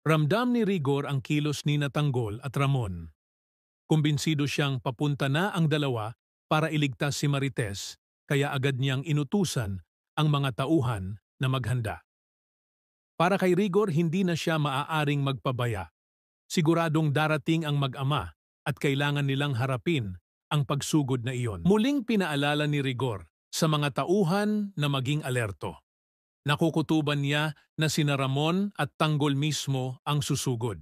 Ramdam ni Rigor ang kilos ni Tanggol at Ramon. Kumbinsido siyang papunta na ang dalawa para iligtas si Marites, kaya agad niyang inutusan ang mga tauhan na maghanda. Para kay Rigor, hindi na siya maaaring magpabaya. Siguradong darating ang mag-ama at kailangan nilang harapin ang pagsugod na iyon. Muling pinaalala ni Rigor sa mga tauhan na maging alerto. Nakukutuban niya na sina Ramon at Tanggol mismo ang susugod.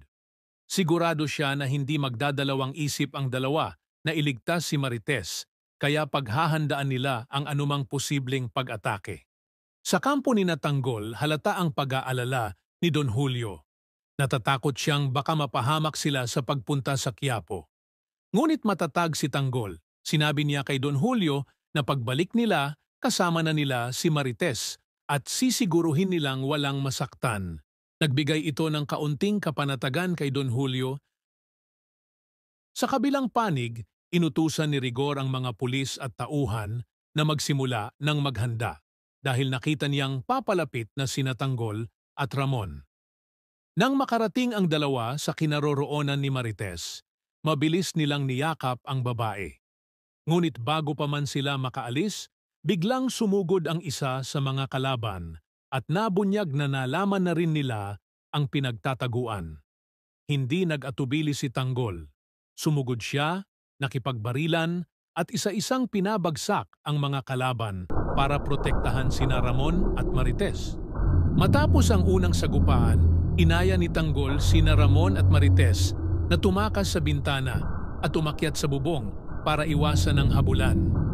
Sigurado siya na hindi magdadalawang isip ang dalawa na iligtas si Marites, kaya paghahandaan nila ang anumang posibleng pag-atake. Sa kampo ni Tanggol, halata ang pag-aalala ni Don Julio. Natatakot siyang baka mapahamak sila sa pagpunta sa Quiapo. Ngunit matatag si Tanggol. Sinabi niya kay Don Julio na pagbalik nila, kasama na nila si Marites at sisiguruhin nilang walang masaktan. Nagbigay ito ng kaunting kapanatagan kay Don Julio. Sa kabilang panig, inutusan ni Rigor ang mga pulis at tauhan na magsimula ng maghanda dahil nakita niyang papalapit na sina Tanggol at Ramon. Nang makarating ang dalawa sa kinaroroonan ni Marites, mabilis nilang niyakap ang babae. Ngunit bago pa man sila makaalis, biglang sumugod ang isa sa mga kalaban at nabunyag na nalaman na rin nila ang pinagtataguan. Hindi nag-atubili si Tanggol. Sumugod siya, nakipagbarilan at isa-isang pinabagsak ang mga kalaban para protektahan sina Ramon at Marites. Matapos ang unang sagupaan, inaya ni Tanggol sina Ramon at Marites na tumakas sa bintana at umakyat sa bubong para iwasan ang habulan.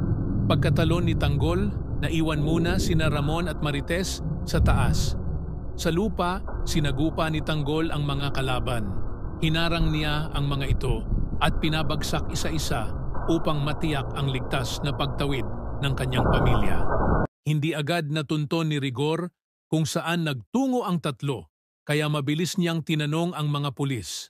Pagkatalon ni Tanggol, naiwan muna sina Ramon at Marites sa taas. Sa lupa, sinagupa ni Tanggol ang mga kalaban. Hinarang niya ang mga ito at pinabagsak isa-isa upang matiyak ang ligtas na pagtawid ng kanyang pamilya. Hindi agad natunton ni Rigor kung saan nagtungo ang tatlo, kaya mabilis niyang tinanong ang mga pulis.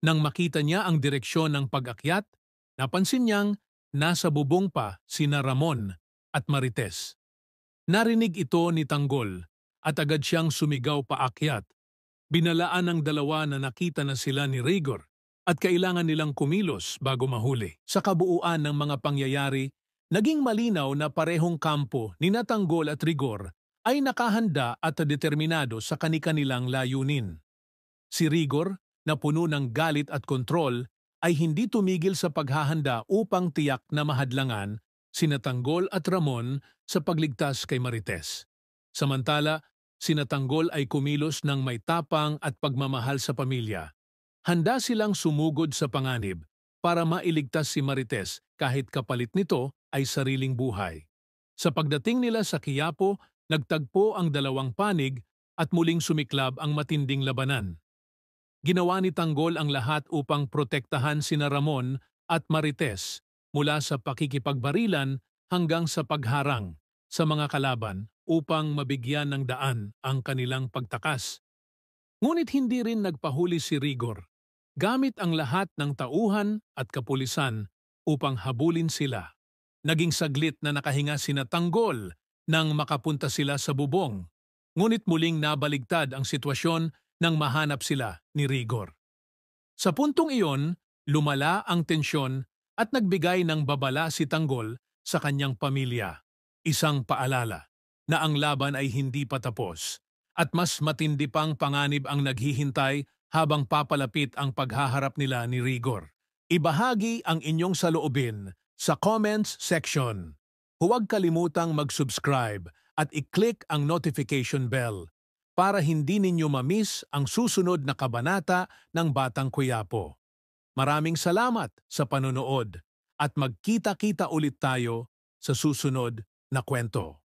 Nang makita niya ang direksyon ng pag-akyat, napansin niyang nasa bubong pa sina Ramon at Marites. Narinig ito ni Tanggol at agad siyang sumigaw paakyat. Binalaan ng dalawa na nakita na sila ni Rigor at kailangan nilang kumilos bago mahuli. Sa kabuuan ng mga pangyayari, naging malinaw na parehong kampo ni Tanggol at Rigor ay nakahanda at determinado sa kani-kanilang layunin. Si Rigor, na puno ng galit at kontrol, ay hindi tumigil sa paghahanda upang tiyak na mahadlangan sina Tanggol at Ramon sa pagligtas kay Marites. Samantala, sina Tanggol ay kumilos ng may tapang at pagmamahal sa pamilya. Handa silang sumugod sa panganib para mailigtas si Marites kahit kapalit nito ay sariling buhay. Sa pagdating nila sa Quiapo, nagtagpo ang dalawang panig at muling sumiklab ang matinding labanan. Ginawa ni Tanggol ang lahat upang protektahan sina Ramon at Marites mula sa pakikipagbarilan hanggang sa pagharang sa mga kalaban upang mabigyan ng daan ang kanilang pagtakas. Ngunit hindi rin nagpahuli si Rigor, gamit ang lahat ng tauhan at kapulisan upang habulin sila. Naging saglit na nakahinga sina Tanggol nang makapunta sila sa bubong, ngunit muling nabaligtad ang sitwasyon nang mahanap sila ni Rigor. Sa puntong iyon, lumala ang tensyon at nagbigay ng babala si Tanggol sa kanyang pamilya. Isang paalala na ang laban ay hindi pa tapos at mas matindi pang panganib ang naghihintay habang papalapit ang paghaharap nila ni Rigor. Ibahagi ang inyong saloobin sa comments section. Huwag kalimutang mag-subscribe at i-click ang notification bell para hindi ninyo ma-miss ang susunod na kabanata ng Batang Quiapo. Maraming salamat sa panonood at magkita-kita ulit tayo sa susunod na kwento.